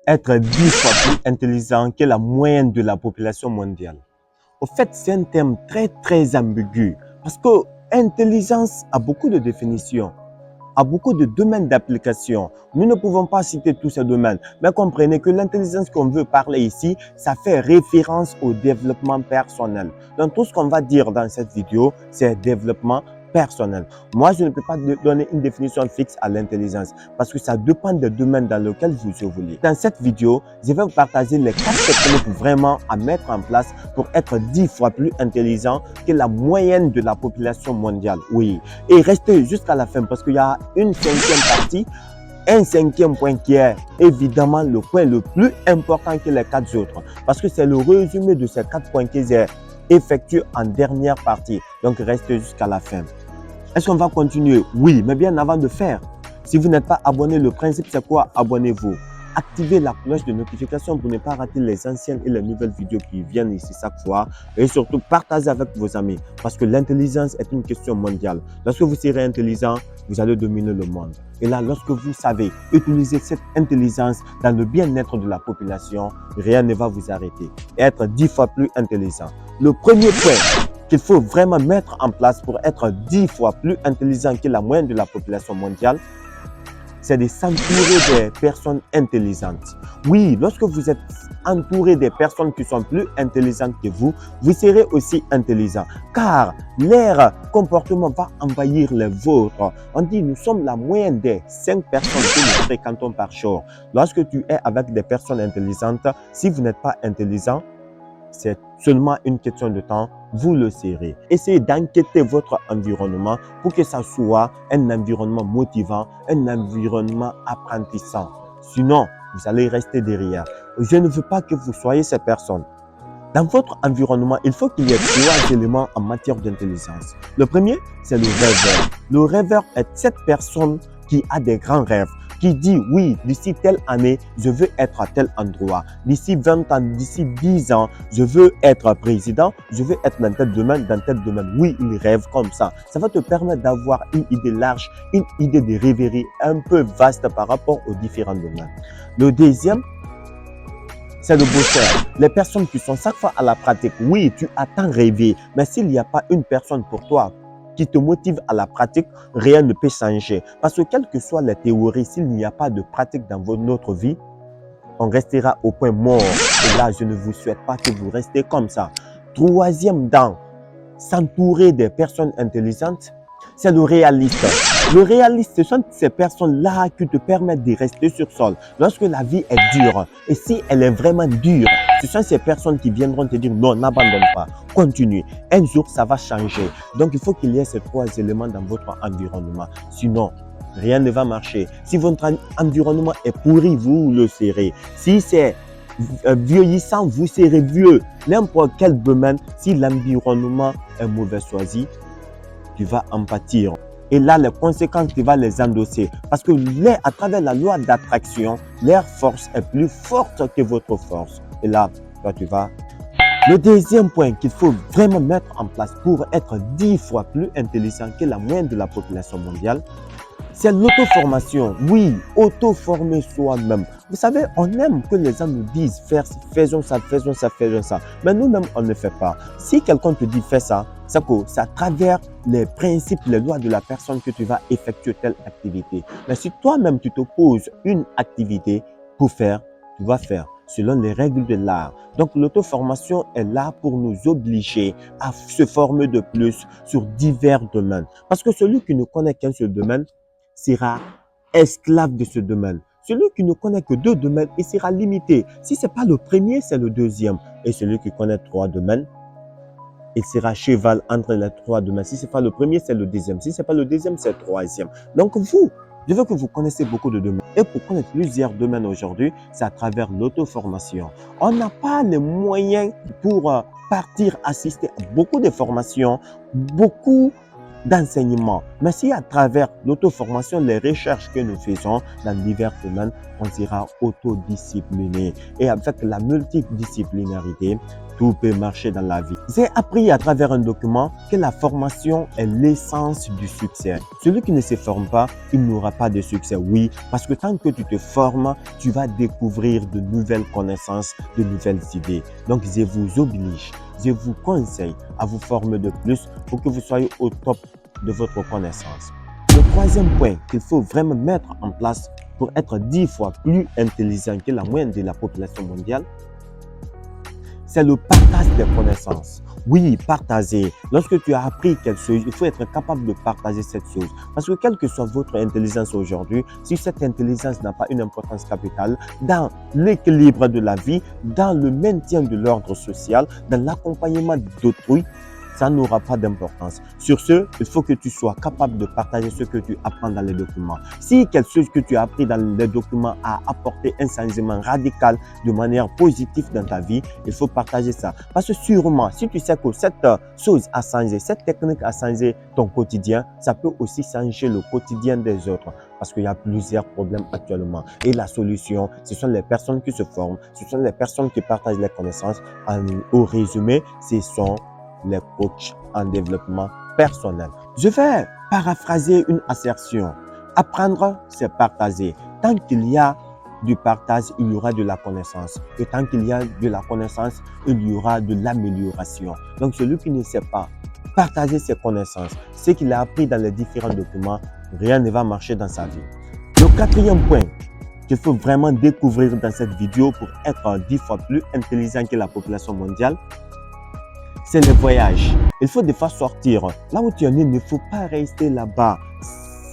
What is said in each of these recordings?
être 10 fois plus intelligent que la moyenne de la population mondiale. Au fait, c'est un terme très ambigu parce que intelligence a beaucoup de définitions, a beaucoup de domaines d'application. Nous ne pouvons pas citer tous ces domaines, mais comprenez que l'intelligence qu'on veut parler ici, ça fait référence au développement personnel. Donc tout ce qu'on va dire dans cette vidéo, c'est développement personnel. Moi, je ne peux pas donner une définition fixe à l'intelligence parce que ça dépend des domaines dans lesquels vous évoluez. Dans cette vidéo, je vais vous partager les 4 techniques vraiment à mettre en place pour être 10 fois plus intelligent que la moyenne de la population mondiale. Oui, et restez jusqu'à la fin parce qu'il y a une 5e partie, un 5e point qui est évidemment le point le plus important que les 4 autres parce que c'est le résumé de ces 4 points que j'ai effectué en dernière partie. Donc restez jusqu'à la fin. Est-ce qu'on va continuer? Oui, mais bien avant de faire, si vous n'êtes pas abonné, le principe c'est quoi? Abonnez-vous. Activez la cloche de notification pour ne pas rater les anciennes et les nouvelles vidéos qui viennent ici chaque fois. Et surtout, partagez avec vos amis parce que l'intelligence est une question mondiale. Lorsque vous serez intelligent, vous allez dominer le monde. Et là, lorsque vous savez utiliser cette intelligence dans le bien-être de la population, rien ne va vous arrêter. Et être 10 fois plus intelligent. Le premier point qu'il faut vraiment mettre en place pour être 10 fois plus intelligent que la moyenne de la population mondiale, c'est de s'entourer des personnes intelligentes. Oui, lorsque vous êtes entouré des personnes qui sont plus intelligentes que vous, vous serez aussi intelligent car leur comportement va envahir les vôtres. On dit nous sommes la moyenne des 5 personnes que nous fréquentons par jour. Lorsque tu es avec des personnes intelligentes, si vous n'êtes pas intelligent, c'est seulement une question de temps, vous le serez. Essayez d'enquêter votre environnement pour que ça soit un environnement motivant, un environnement apprentissant. Sinon, vous allez rester derrière. Je ne veux pas que vous soyez ces personnes. Dans votre environnement, il faut qu'il y ait 3 éléments en matière d'intelligence. Le premier, c'est le rêveur. Le rêveur est cette personne qui a des grands rêves, qui dit oui, d'ici telle année, je veux être à tel endroit. D'ici 20 ans, d'ici 10 ans, je veux être président, je veux être dans tel domaine, dans tel domaine. Oui, il rêve comme ça. Ça va te permettre d'avoir une idée large, une idée de rêverie un peu vaste par rapport aux différents domaines. Le deuxième, c'est le bosseur. Les personnes qui sont chaque fois à la pratique, oui, tu attends rêver, mais s'il n'y a pas une personne pour toi qui te motive à la pratique, rien ne peut changer. Parce que quelles que soient les théories, s'il n'y a pas de pratique dans notre vie, on restera au point mort. Et là, je ne vous souhaite pas que vous restez comme ça. Troisième dans s'entourer des personnes intelligentes, c'est le réaliste. Le réaliste, ce sont ces personnes-là qui te permettent de rester sur sol. Lorsque la vie est dure, et si elle est vraiment dure, ce sont ces personnes qui viendront te dire non, n'abandonne pas, continue. Un jour, ça va changer. Donc, il faut qu'il y ait ces 3 éléments dans votre environnement. Sinon, rien ne va marcher. Si votre environnement est pourri, vous le serez. Si c'est vieillissant, vous serez vieux. N'importe quel domaine, si l'environnement est mauvais choisi, tu vas en pâtir. Et là, les conséquences, tu vas les endosser. Parce que à travers la loi d'attraction, leur force est plus forte que votre force. Et là, toi, tu vas. Le deuxième point qu'il faut vraiment mettre en place pour être 10 fois plus intelligent que la moyenne de la population mondiale, c'est l'auto-formation. Oui, auto-former soi-même. Vous savez, on aime que les gens nous disent faisons ça, faisons ça, faisons ça. Mais nous-mêmes, on ne fait pas. Si quelqu'un te dit fais ça, c'est à travers les principes, les lois de la personne que tu vas effectuer telle activité. Mais si toi-même, tu te poses une activité pour faire, tu vas faire selon les règles de l'art. Donc, l'auto-formation est là pour nous obliger à se former de plus sur divers domaines. Parce que celui qui ne connaît qu'un seul domaine sera esclave de ce domaine. Celui qui ne connaît que 2 domaines, il sera limité. Si ce n'est pas le premier, c'est le deuxième. Et celui qui connaît 3 domaines, il sera cheval entre les 3 domaines. Si ce n'est pas le premier, c'est le deuxième. Si ce n'est pas le deuxième, c'est le troisième. Donc vous, je veux que vous connaissiez beaucoup de domaines. Et pour connaître plusieurs domaines aujourd'hui, c'est à travers l'auto-formation. On n'a pas les moyens pour partir assister à beaucoup de formations, beaucoup d'enseignements. Mais si à travers l'auto-formation, les recherches que nous faisons dans divers domaines, on sera autodiscipliné. Et avec la multidisciplinarité, tout peut marcher dans la vie. J'ai appris à travers un document que la formation est l'essence du succès. Celui qui ne se forme pas, il n'aura pas de succès. Oui, parce que tant que tu te formes, tu vas découvrir de nouvelles connaissances, de nouvelles idées. Donc, je vous oblige, je vous conseille à vous former de plus pour que vous soyez au top de votre connaissance. Le troisième point qu'il faut vraiment mettre en place pour être 10 fois plus intelligent que la moyenne de la population mondiale, c'est le partage des connaissances. Oui, partager. Lorsque tu as appris quelque chose, il faut être capable de partager cette chose. Parce que quelle que soit votre intelligence aujourd'hui, si cette intelligence n'a pas une importance capitale dans l'équilibre de la vie, dans le maintien de l'ordre social, dans l'accompagnement d'autrui, ça n'aura pas d'importance. Sur ce, il faut que tu sois capable de partager ce que tu apprends dans les documents. Si quelque chose que tu as appris dans les documents a apporté un changement radical de manière positive dans ta vie, il faut partager ça. Parce que sûrement, si tu sais que cette chose a changé, cette technique a changé ton quotidien, ça peut aussi changer le quotidien des autres. Parce qu'il y a plusieurs problèmes actuellement. Et la solution, ce sont les personnes qui se forment, ce sont les personnes qui partagent les connaissances. Au résumé, ce sont les coachs en développement personnel. Je vais paraphraser une assertion. Apprendre, c'est partager. Tant qu'il y a du partage, il y aura de la connaissance. Et tant qu'il y a de la connaissance, il y aura de l'amélioration. Donc, celui qui ne sait pas partager ses connaissances, ce qu'il a appris dans les différents documents, rien ne va marcher dans sa vie. Le quatrième point qu'il faut vraiment découvrir dans cette vidéo pour être 10 fois plus intelligent que la population mondiale, c'est le voyage. Il faut des fois sortir. Là où tu en es, il ne faut pas rester là-bas.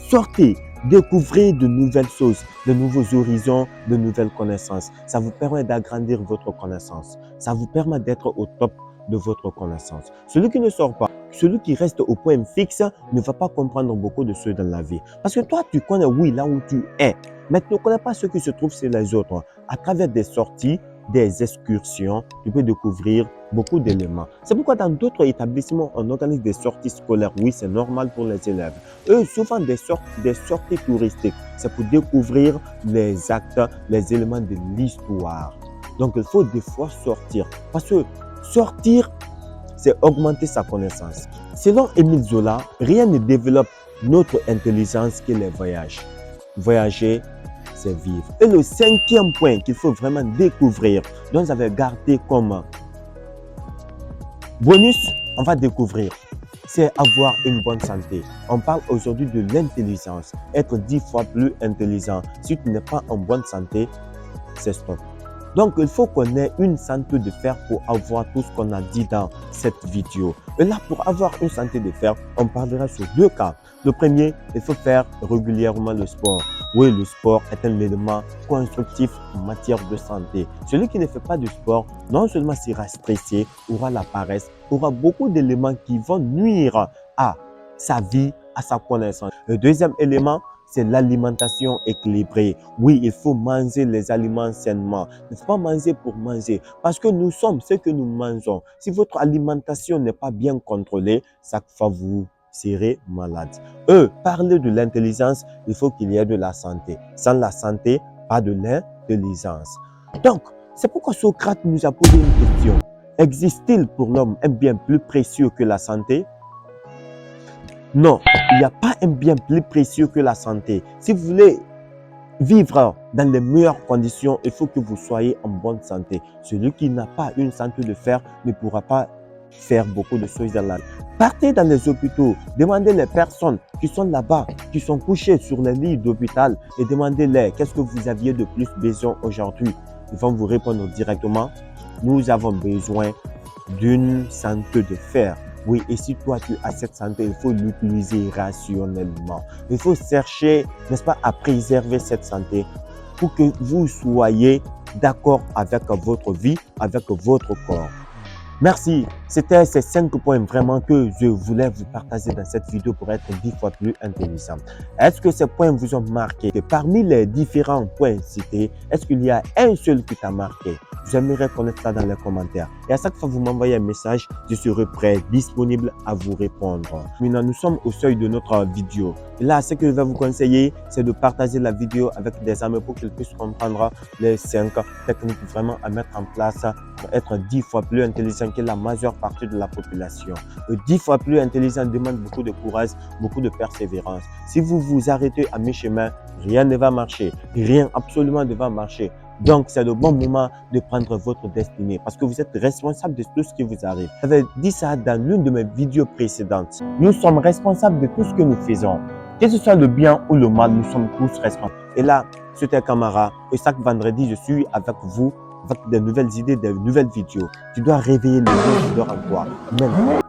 Sortez, découvrez de nouvelles choses, de nouveaux horizons, de nouvelles connaissances. Ça vous permet d'agrandir votre connaissance. Ça vous permet d'être au top de votre connaissance. Celui qui ne sort pas, celui qui reste au point fixe ne va pas comprendre beaucoup de choses dans la vie. Parce que toi, tu connais, oui, là où tu es, mais tu ne connais pas ce qui se trouve chez les autres. À travers des sorties, des excursions, tu peux découvrir beaucoup d'éléments. C'est pourquoi dans d'autres établissements, on organise des sorties scolaires. Oui, c'est normal pour les élèves. Eux, souvent des sorties touristiques. C'est pour découvrir les actes, les éléments de l'histoire. Donc, il faut des fois sortir. Parce que sortir, c'est augmenter sa connaissance. Selon Émile Zola, rien ne développe notre intelligence que les voyages. Voyager, c'est vivre. Et le cinquième point qu'il faut vraiment découvrir, dont j'avais gardé comme bonus, on va découvrir, c'est avoir une bonne santé. On parle aujourd'hui de l'intelligence, être 10 fois plus intelligent. Si tu n'es pas en bonne santé, c'est stop. Donc, il faut qu'on ait une santé de fer pour avoir tout ce qu'on a dit dans cette vidéo. Et là, pour avoir une santé de fer, on parlera sur deux cas. Le premier, il faut faire régulièrement le sport. Oui, le sport est un élément constructif en matière de santé. Celui qui ne fait pas de sport, non seulement sera stressé, aura la paresse, aura beaucoup d'éléments qui vont nuire à sa vie, à sa connaissance. Le deuxième élément, c'est l'alimentation équilibrée. Oui, il faut manger les aliments sainement. Il ne faut pas manger pour manger. Parce que nous sommes ce que nous mangeons. Si votre alimentation n'est pas bien contrôlée, chaque fois vous serez malade. Parler de l'intelligence, il faut qu'il y ait de la santé. Sans la santé, pas de l'intelligence. Donc, c'est pourquoi Socrate nous a posé une question. Existe-t-il pour l'homme un bien plus précieux que la santé? Non, il n'y a pas un bien plus précieux que la santé. Si vous voulez vivre dans les meilleures conditions, il faut que vous soyez en bonne santé. Celui qui n'a pas une santé de fer ne pourra pas faire beaucoup de choses dans la vie. Partez dans les hôpitaux, demandez les personnes qui sont là-bas, qui sont couchées sur les lits d'hôpital et demandez-les qu'est-ce que vous aviez de plus besoin aujourd'hui. Ils vont vous répondre directement, nous avons besoin d'une santé de fer. Oui, et si toi tu as cette santé, il faut l'utiliser rationnellement. Il faut chercher, n'est-ce pas, à préserver cette santé pour que vous soyez d'accord avec votre vie, avec votre corps. Merci. C'était ces 5 points vraiment que je voulais vous partager dans cette vidéo pour être 10 fois plus intelligent. Est-ce que ces points vous ont marqué? Et parmi les différents points cités, est-ce qu'il y a un seul qui t'a marqué? J'aimerais connaître ça dans les commentaires. Et à chaque fois que vous m'envoyez un message, je serai prêt, disponible à vous répondre. Maintenant, nous sommes au seuil de notre vidéo. Et là, ce que je vais vous conseiller, c'est de partager la vidéo avec des amis pour qu'ils puissent comprendre les 5 techniques vraiment à mettre en place pour être 10 fois plus intelligent que la majeure partie de la population. Le 10 fois plus intelligent demande beaucoup de courage, beaucoup de persévérance. Si vous vous arrêtez à mi-chemin, rien ne va marcher. Rien absolument ne va marcher. Donc, c'est le bon moment de prendre votre destinée parce que vous êtes responsable de tout ce qui vous arrive. J'avais dit ça dans l'une de mes vidéos précédentes. Nous sommes responsables de tout ce que nous faisons. Que ce soit le bien ou le mal, nous sommes tous responsables. Et là, c'était Camara. Et chaque vendredi, je suis avec vous avec de nouvelles idées, de nouvelles vidéos. Tu dois réveiller le lion qui dort en toi. Maintenant.